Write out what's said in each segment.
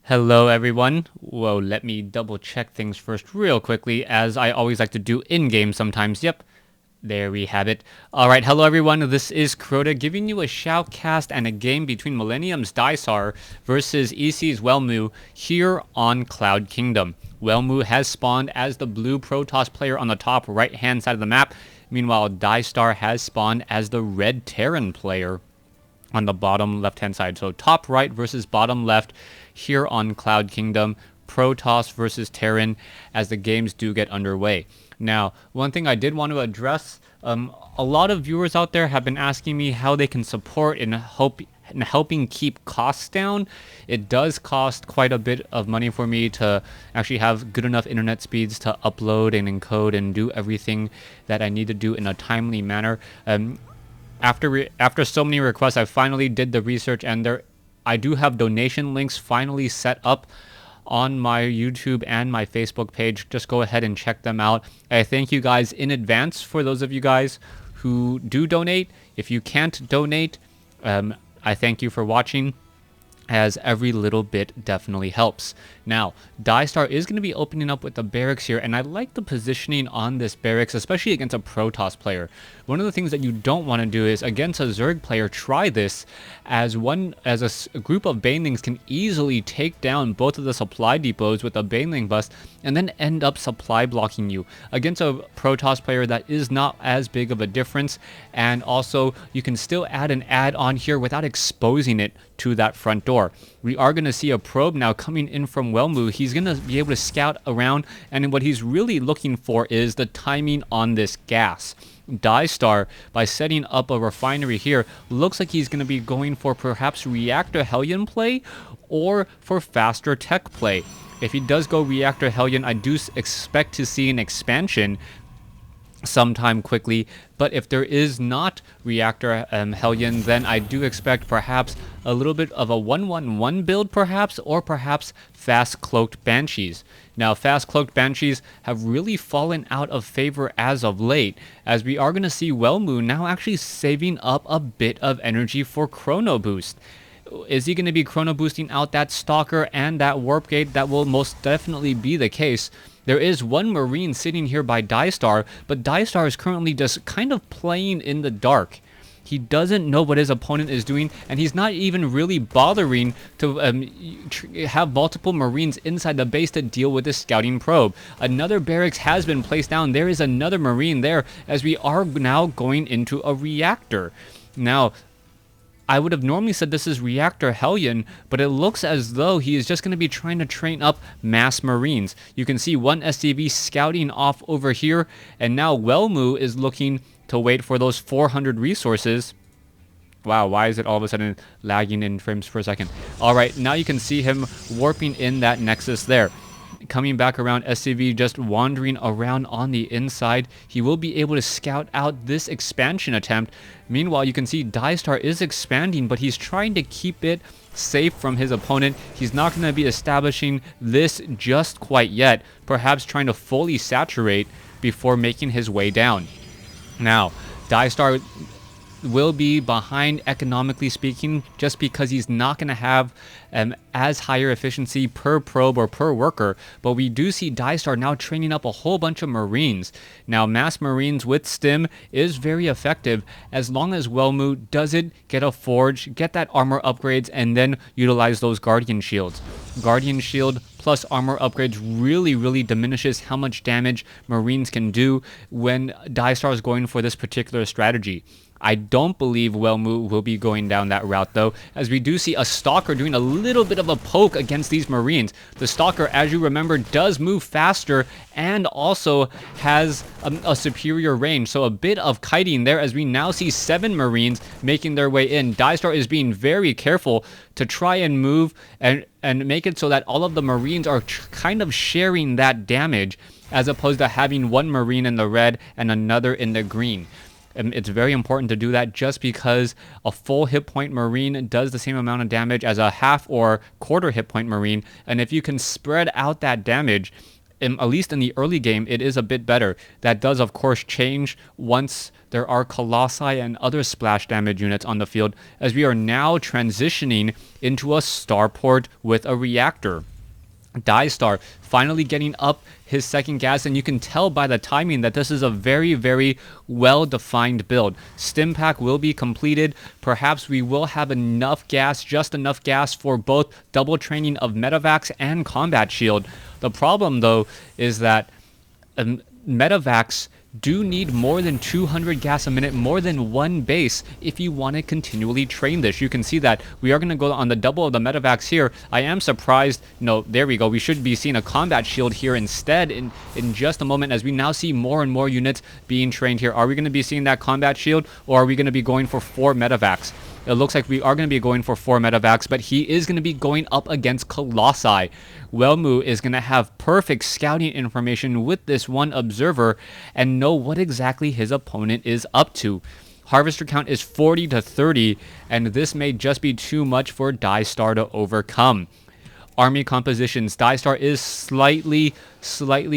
Hello everyone. Whoa, let me double check things first real quickly, as I always like to do in-game sometimes. Yep, there we have it. Alright, hello everyone, this is Crota giving you a shoutcast and a game between Millennium's Diestar versus EC's Welmu here on Cloud Kingdom. Welmu has spawned as the blue Protoss player on the top right hand side of the map. Meanwhile, Diestar has spawned as the red Terran player on the bottom left hand side. So top right versus bottom left here on Cloud Kingdom, Protoss versus Terran as the games do get underway. Now, one thing I did want to address, a lot of viewers out there have been asking me how they can support in helping keep costs down. It does cost quite a bit of money for me to actually have good enough internet speeds to upload and encode and do everything that I need to do in a timely manner. After so many requests, I finally did the research, and I do have donation links finally set up on my YouTube and my Facebook page. Just go ahead and check them out. I thank you guys in advance for those of you guys who do donate. If you can't donate, I thank you for watching, as every little bit definitely helps. Now, Diestar is going to be opening up with the barracks here, and I like the positioning on this barracks, especially against a Protoss player. One of the things that you don't want to do is, against a Zerg player, try this, as a group of banelings can easily take down both of the supply depots with a baneling bust, and then end up supply blocking you. Against a Protoss player, that is not as big of a difference, and also you can still add an add-on here without exposing it to that front door. We are going to see a probe now coming in from Welmu. He's going to be able to scout around, and what he's really looking for is the timing on this gas. Diestar, by setting up a refinery here, looks like he's going to be going for perhaps Reactor Hellion play or for faster tech play. If he does go Reactor Hellion, I do expect to see an expansion sometime quickly, but if there is not Reactor Hellion, then I do expect perhaps a little bit of a 1-1-1 build perhaps, or perhaps fast cloaked Banshees. Now, fast cloaked Banshees have really fallen out of favor as of late, as we are going to see Welmu now actually saving up a bit of energy for Chrono Boost. Is he going to be Chrono Boosting out that Stalker and that Warp Gate? That will most definitely be the case. There is one Marine sitting here by Diestar, but Diestar is currently just kind of playing in the dark. He doesn't know what his opponent is doing, and he's not even really bothering to have multiple Marines inside the base to deal with this scouting probe. Another barracks has been placed down. There is another Marine there, as we are now going into a reactor. Now, I would have normally said this is Reactor Hellion, but it looks as though he is just going to be trying to train up mass Marines. You can see one SCV scouting off over here, and now Welmu is looking to wait for those 400 resources. Wow, why is it all of a sudden lagging in frames per second? Alright, now you can see him warping in that Nexus there. Coming back around, SCV just wandering around on the inside. He will be able to scout out this expansion attempt. Meanwhile, you can see Diestar is expanding, but he's trying to keep it safe from his opponent. He's not going to be establishing this just quite yet, perhaps trying to fully saturate before making his way down. Now, Diestar will be behind economically speaking, just because he's not going to have as higher efficiency per probe or per worker, but we do see Diestar now training up a whole bunch of Marines. Now, mass Marines with stim is very effective as long as Welmu doesn't get a forge, get that armor upgrades, and then utilize those Guardian Shields. Guardian Shield plus armor upgrades really diminishes how much damage Marines can do when Diestar is going for this particular strategy. I don't believe Welmu will be going down that route, though, as we do see a Stalker doing a little bit of a poke against these Marines. The Stalker, as you remember, does move faster and also has a superior range, so a bit of kiting there, as we now see 7 Marines making their way in. Diestar is being very careful to try and move and make it so that all of the Marines are kind of sharing that damage, as opposed to having one Marine in the red and another in the green. It's very important to do that, just because a full hit point Marine does the same amount of damage as a half or quarter hit point Marine, and if you can spread out that damage, at least in the early game, it is a bit better. That does, of course, change once there are Colossi and other splash damage units on the field, as we are now transitioning into a starport with a reactor. Diestar finally getting up his second gas, and you can tell by the timing that this is a very, very well-defined build. Stim pack will be completed. Perhaps we will have enough gas, just enough gas for both double training of Medivacs and Combat Shield. The problem, though, is that Medivacs do need more than 200 gas a minute, more than one base, if you want to continually train this. You can see that we are going to go on the double of the Medivacs here. I am surprised. No, there we go. We should be seeing a Combat Shield here instead in just a moment, as we now see more and more units being trained here. Are we going to be seeing that Combat Shield, or are we going to be going for 4 Medivacs? It looks like we are going to be going for 4 Medivacs, but he is going to be going up against Colossi. Welmu is going to have perfect scouting information with this one observer and know what exactly his opponent is up to. Harvester count is 40 to 30, and this may just be too much for Diestar to overcome. Army compositions, Diestar is slightly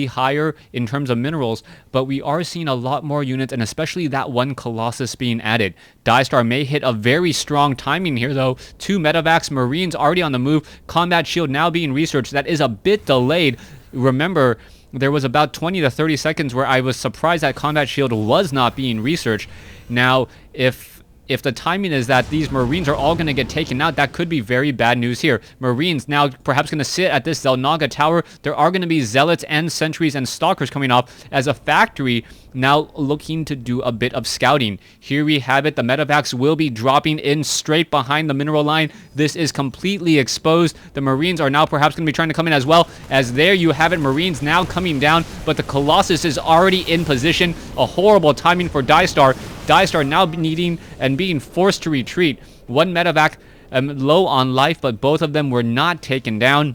higher in terms of minerals, but we are seeing a lot more units, and especially that one Colossus being added. Diestar may hit a very strong timing here, though. 2 Medivacs, Marines already on the move, Combat Shield now being researched. That is a bit delayed. Remember, there was about 20 to 30 seconds where I was surprised that Combat Shield was not being researched. Now, if the timing is that these Marines are all going to get taken out, that could be very bad news here. Marines now perhaps going to sit at this Xel'Naga tower. There are going to be Zealots and Sentries and Stalkers coming off, as a factory now looking to do a bit of scouting. Here we have it. The Medivacs will be dropping in straight behind the mineral line. This is completely exposed. The Marines are now perhaps going to be trying to come in as well, as there you have it. Marines now coming down, but the Colossus is already in position. A horrible timing for Diestar. Diestar now needing and being forced to retreat. One Medivac low on life, but both of them were not taken down.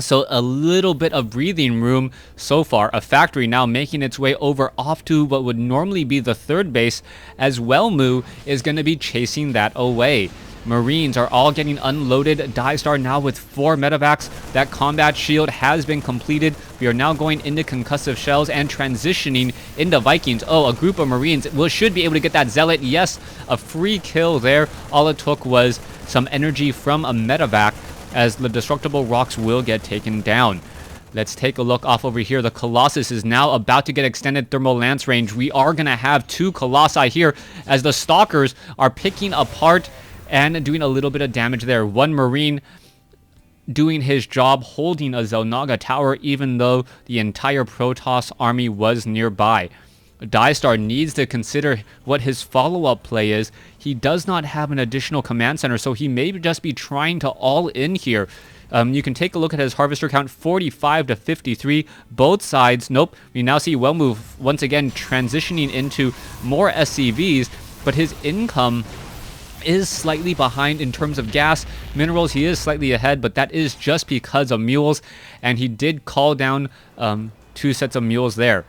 So a little bit of breathing room so far. A factory now making its way over off to what would normally be the third base, as Welmu is going to be chasing that away. Marines are all getting unloaded. Diestar now with 4 Medivacs. That Combat Shield has been completed. We are now going into concussive shells and transitioning into Vikings. Oh, a group of Marines should be able to get that Zealot. Yes, a free kill there. All it took was some energy from a Medivac, as the destructible rocks will get taken down. Let's take a look off over here. The Colossus is now about to get extended thermal lance range. We are going to have 2 Colossi here, as the Stalkers are picking apart and doing a little bit of damage there. One Marine doing his job, holding a Xel'Naga tower, even though the entire Protoss army was nearby. Diestar needs to consider what his follow-up play is. He does not have an additional command center, so he may just be trying to all in here. You can take a look at his harvester count, 45 to 53. Both sides, nope. We now see Welmu once again transitioning into more SCVs, but his income is slightly behind in terms of gas. Minerals, he is slightly ahead, but that is just because of mules, and he did call down 2 sets of mules there.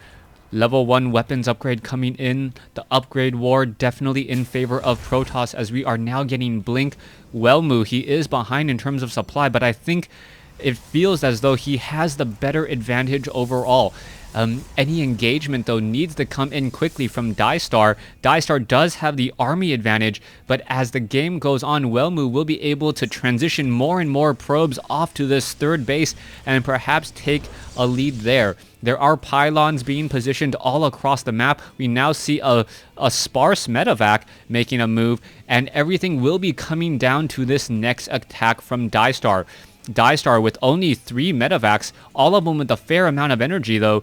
Level 1 weapons upgrade coming in. The upgrade war definitely in favor of Protoss, as we are now getting Blink. Welmu, he is behind in terms of supply, but I think it feels as though he has the better advantage overall. Any engagement, though, needs to come in quickly from Diestar. Diestar does have the army advantage, but as the game goes on, Welmu will be able to transition more and more probes off to this third base and perhaps take a lead there. There are pylons being positioned all across the map. We now see a sparse Medivac making a move, and everything will be coming down to this next attack from Diestar. Diestar, with only 3 Medivacs, all of them with a fair amount of energy, though,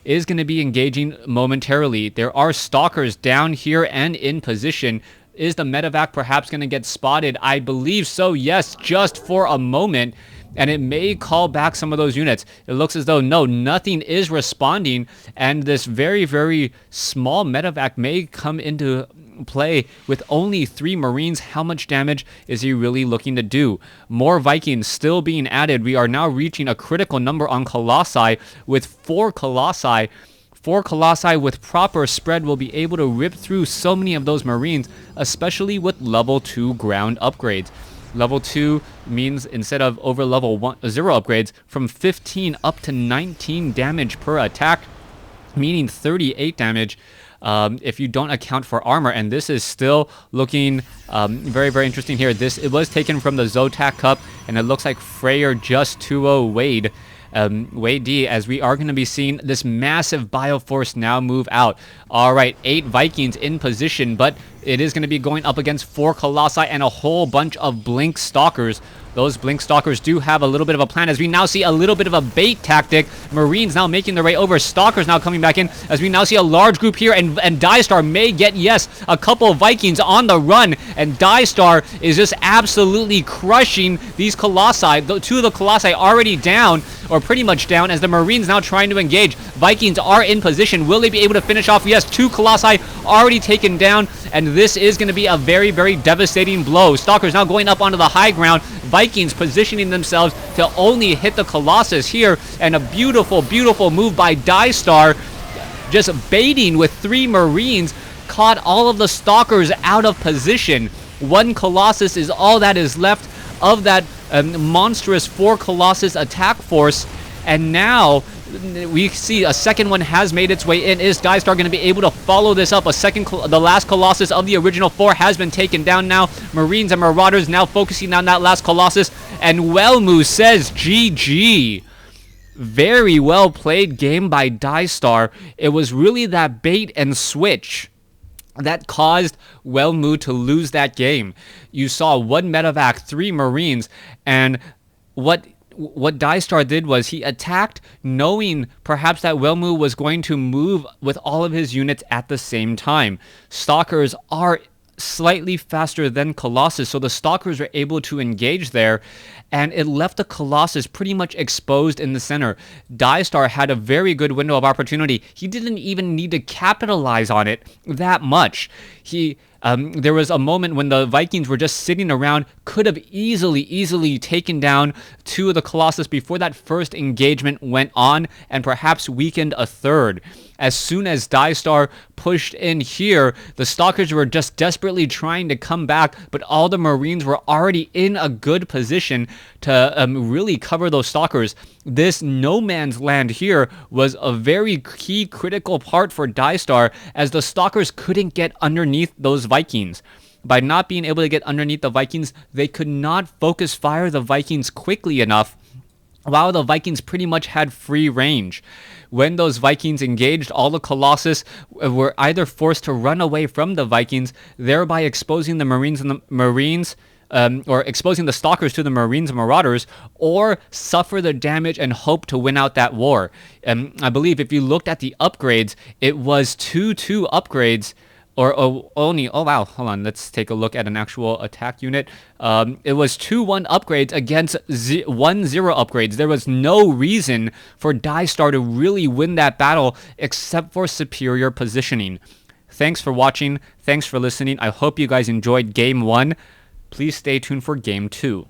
is going to be engaging momentarily. There are Stalkers down here and in position. Is the Medivac perhaps going to get spotted? I believe so, yes, just for a moment. And it may call back some of those units. It looks as though, no, nothing is responding. And this very, very small Medivac may come into play with only 3 Marines. How much damage is he really looking to do? More Vikings still being added. We are now reaching a critical number on Colossi with 4 Colossi. 4 Colossi with proper spread will be able to rip through so many of those Marines, especially with level 2 ground upgrades. Level 2 means instead of over level 0 upgrades, from 15 up to 19 damage per attack, meaning 38 damage if you don't account for armor. And this is still looking very, very interesting here. It was taken from the Zotac Cup, and it looks like Freyr just 2-0 Wade D, as we are going to be seeing this massive Bioforce now move out. All right, 8 Vikings in position, but it is going to be going up against 4 Colossi and a whole bunch of Blink Stalkers. Those Blink Stalkers do have a little bit of a plan, as we now see a little bit of a bait tactic. Marines now making their way over. Stalkers now coming back in, as we now see a large group here, and Diestar may get, yes, a couple of Vikings on the run, and Diestar is just absolutely crushing these Colossi. 2 of the Colossi already down, or pretty much down, as the Marines now trying to engage. Vikings are in position. Will they be able to finish off? Yes, 2 Colossi already taken down, and this is going to be a very, very devastating blow. Stalkers now going up onto the high ground. Vikings positioning themselves to only hit the Colossus here, and a beautiful, beautiful move by Diestar, just baiting with 3 Marines, caught all of the Stalkers out of position. 1 Colossus is all that is left of that monstrous 4 Colossus attack force, and now we see a second one has made its way in. Is Diestar going to be able to follow this up? The last Colossus of the original 4 has been taken down now. Marines and Marauders now focusing on that last Colossus, and Welmu says GG. Very well played game by Diestar. It was really that bait and switch that caused Welmu to lose that game. You saw 1 medevac, 3 Marines, and what Diestar did was he attacked knowing perhaps that Welmu was going to move with all of his units at the same time. Stalkers are slightly faster than Colossus, so the Stalkers were able to engage there, and it left the Colossus pretty much exposed in the center. Diestar had a very good window of opportunity. He didn't even need to capitalize on it that much. There was a moment when the Vikings were just sitting around, could have easily taken down 2 of the Colossus before that first engagement went on, and perhaps weakened a third. As soon as Diestar pushed in here, the Stalkers were just desperately trying to come back, but all the Marines were already in a good position to really cover those Stalkers. This no man's land here was a very key critical part for Diestar, as the Stalkers couldn't get underneath those Vikings. By not being able to get underneath the Vikings, they could not focus fire the Vikings quickly enough, while the Vikings pretty much had free range. When those Vikings engaged, all the Colossus were either forced to run away from the Vikings, thereby exposing the Marines or exposing the Stalkers to the Marines and Marauders, or suffer the damage and hope to win out that war. I believe if you looked at the upgrades, it was 2-2 upgrades, or only, oh wow, hold on, let's take a look at an actual attack unit. It was 2-1 upgrades against 1-0 upgrades. There was no reason for Diestar to really win that battle except for superior positioning. Thanks for watching, thanks for listening. I hope you guys enjoyed Game 1. Please stay tuned for Game 2.